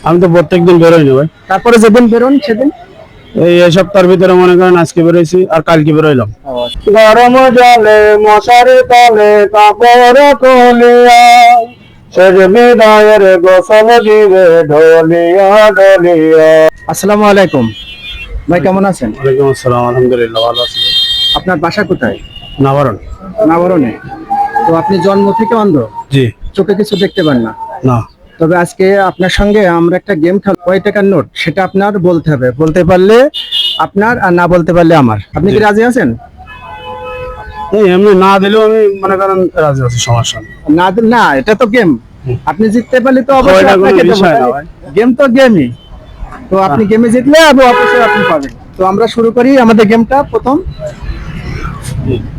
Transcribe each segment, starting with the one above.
আমি তো প্রত্যেকদিন বেরোই না ভাই। তারপরে যেদিন বেরোন সেদিন? এই সপ্তাহের ভিতরে মনে করেন আজকে বেরোইছি আর কালকে বেরোইলাম। গরম জলে মশারি তলে কাপড় তুলিয়া শেষ বিদায়ের গোসল দিবে ঢলিয়া ঢলিয়া। আসসালামু আলাইকুম ভাই, কেমন আছেন? ওয়ালাইকুম আসসালাম, আলহামদুলিল্লাহ ভালো আছি। আপনার বাসা কোথায়? নাভারণ। নাবরণে। তো আপনি জন্ম থেকে অন্ধ? জি। চোখে কিছু দেখতে পান না? না। তবে আজকে আপনার সঙ্গে আমরা একটা গেম খেলবো, কয় টাকার নোট সেটা আপনার বলতে হবে। বলতে পারলে আপনার, আর না বলতে পারলে আমার। আপনি কি রাজি আছেন? এই এমনি না দিলেও আমি মনে করেন রাজি আছি, সমস্যা নেই। না, এটা তো গেম। আপনি জিততে পারলে তো অবশ্যই ওইটা কোনো আপনাকে দেবো, বিষয় না তাই? ভাই। গেম তো গেমই। তো আপনি গেমে জিতলে অবশ্যই আপনি পাবেন। তো আমরা শুরু করি আমাদের গেমটা প্রথম।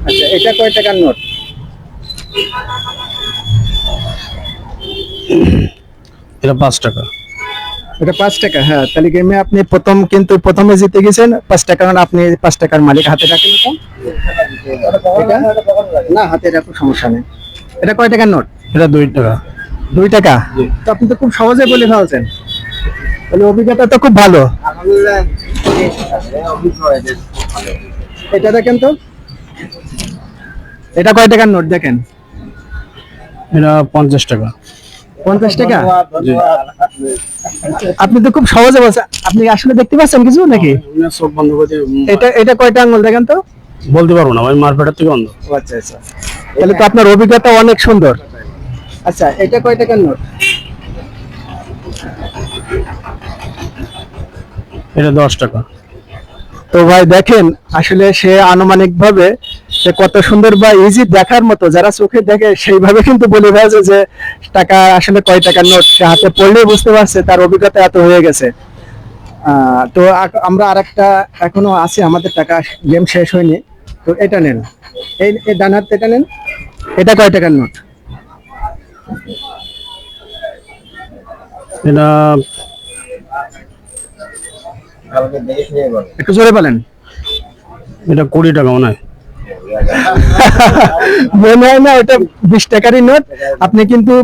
আচ্ছা, এটা কয় টাকার নোট? এটা 5 টাকা। এটা 5 টাকা। হ্যাঁ, তাহলে গেমে আপনি প্রথমে জিতে গেছেন 5 টাকা। আপনি 5 টাকার মালিক। হাতে রাখেন এটা। না, হাতে রাখো, সমস্যা নেই। এটা কয় টাকার নোট? এটা 2 টাকা। 2 টাকা। তো আপনি তো খুব সহজে বলে ফেলছেন, তাহলে অভিজ্ঞতা তো খুব ভালো। এটা দেখেন তো, এটা কয় টাকার নোট দেখেন? এটা 50 টাকা। 50 টাকা। জি। আপনি তো খুব সহজে বলছেন। আপনি আসলে দেখতে পাচ্ছেন কিছু নাকি? এমনি চোখ বন্ধ করে এটা কয়টা আঙ্গুল দেখেন তো? বলতে পারবো না ভাই, মারপেটার থেকে অন্ধ। আচ্ছা আচ্ছা, তাহলে তো আপনার অভিজ্ঞতা অনেক সুন্দর। আচ্ছা, এটা কয় টাকার নোট? এটা 10 টাকা। তো ভাই দেখেন, আসলে সে আনুমানিক ভাবে সে কত সুন্দর বা ইজি দেখার মতো, যারা চোখে দেখে সেইভাবে কিন্তু বলে ফেলছে যে টাকা আসলে কয় টাকার নোট। সে হাতে পড়লেই বুঝতে পারছে, তার অভিজ্ঞতা এত হয়ে গেছে। তো আমরা আরেকটা এখনো আছে আমাদের, টাকা গেম শেষ হয়নি। তো এটা নেন, এই ডান হাতে এটা নেন। এটা কয় টাকার নোট? এটা একটু জোরে বলেন। এটা 20 টাকা মনে হয়। মনে হয় না, ওটা 20 টাকারই নোট। আপনি কিন্তু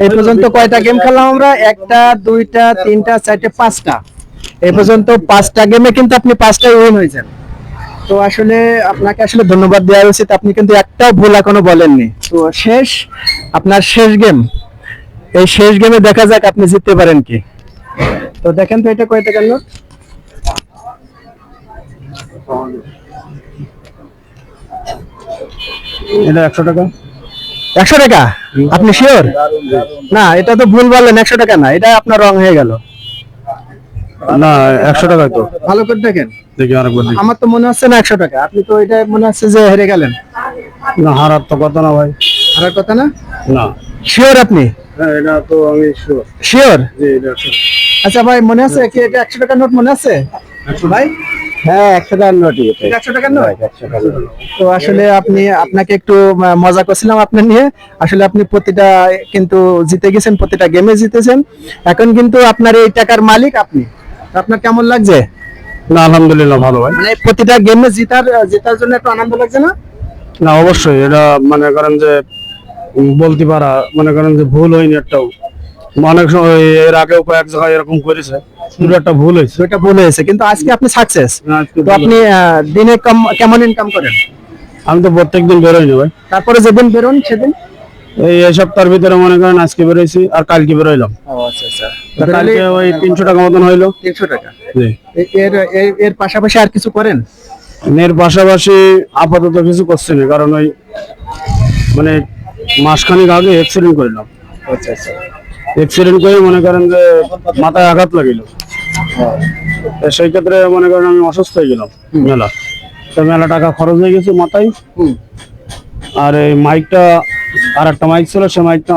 এই পর্যন্ত কয়টা গেম খেললাম আমরা? একটা, দুইটা, তিনটা, চারটে, 5টা। এই পর্যন্ত 5টা গেমে কিন্তু আপনি 5টাই উইন হয়েছেন। তো আসলে আপনাকে আসলে ধন্যবাদ দেওয়া উচিত, আপনি কিন্তু একটাও ভুল এখনো বলেননি। তো আপনার শেষ গেম। এই শেষ গেমে দেখা যাক আপনি জিততে পারেন কি। তো দেখেন তো, এটা কয় টাকার নোট? এটা 100 টাকা। 100 টাকা? আপনি শিওর? না, এটা তো ভুল বললেন। 100 টাকা না, এটা আপনার রং হয়ে গেল। না, 100 টাকা তো। ভালো করে দেখেন। দেখি আরেকবার দেখি। আমার তো মনে হচ্ছে না 100 টাকা। আপনি তো এটা মনে হচ্ছে যে হেরে গেলেন। না, হারার তো কথা না ভাই। হারার কথা না? না। শিওর আপনি? হ্যাঁ, এটা তো আমি শিওর। শিওর? জি, এটা 100 টাকা। আচ্ছা ভাই, মনে আছে কি এটা 100 টাকার নোট মনে আছে ভাই? হ্যাঁ, 100 টাকার নোটই এটা। এটা 100 টাকার নোট? 100 টাকার নোট। তো আসলে আপনাকে একটু মজা করছিলাম আপনার নিয়ে। আসলে আপনি প্রতিটা কিন্তু জিতে গেছেন, প্রতিটা গেমে জিতেছেন। এখন কিন্তু আপনার এই টাকার মালিক আপনি। তো আপনার কেমন লাগছে? না, আলহামদুলিল্লাহ ভালো ভাই। মানে প্রতিটা গেমে জেতার জন্য একটু আনন্দ লাগছে না? না, অবশ্যই এটা মনে করেন যে বলতে পারা, মনে করেন যে ভুল হয়নি একটাও। অনেক সময় এর আগেও কয়েক জায়গায় এরকম করেছে, দুটো একটা ভুল হয়েছে। এটা ভুল হয়েছে, কিন্তু আজকে আপনি সাকসেস। আজকে তো আপনি দিনে কেমন ইনকাম করেন? আমি তো প্রত্যেকদিন বেরোই না ভাই। তারপরে যেদিন বেরোন সেদিন? এই সপ্তাহের ভিতরে মনে করেন আজকে বেরোইছি আর কালকে বেরোইলাম। ও আচ্ছা আচ্ছা, তা কালকে ওই 300 টাকা মতন হইলো। 300 টাকা। জি। এর পাশাপাশি আর কিছু করেন? এর পাশাপাশি আপাতত কিছু করছি না, কারণ ওই মানে মাসখানেক আগে অ্যাক্সিডেন্ট করলাম। আচ্ছা আচ্ছা। অ্যাক্সিডেন্ট করে মনে করেন যে মাথায় আঘাত লাগিল। তো সেই ক্ষেত্রে মনে করেন আমি অসুস্থ হয়ে গেলাম মেলা। তো মেলা টাকা খরচ হয়ে গেছে মাথায়। আর এই মাইকটা, আর একটা মাইক ছিল, সে মাইকটা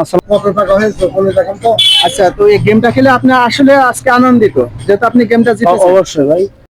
আচ্ছা, তো এই গেমটা খেলে আপনি আসলে আজকে আনন্দিত, যেহেতু আপনি গেমটা জিতেছেন? অবশ্যই ভাই।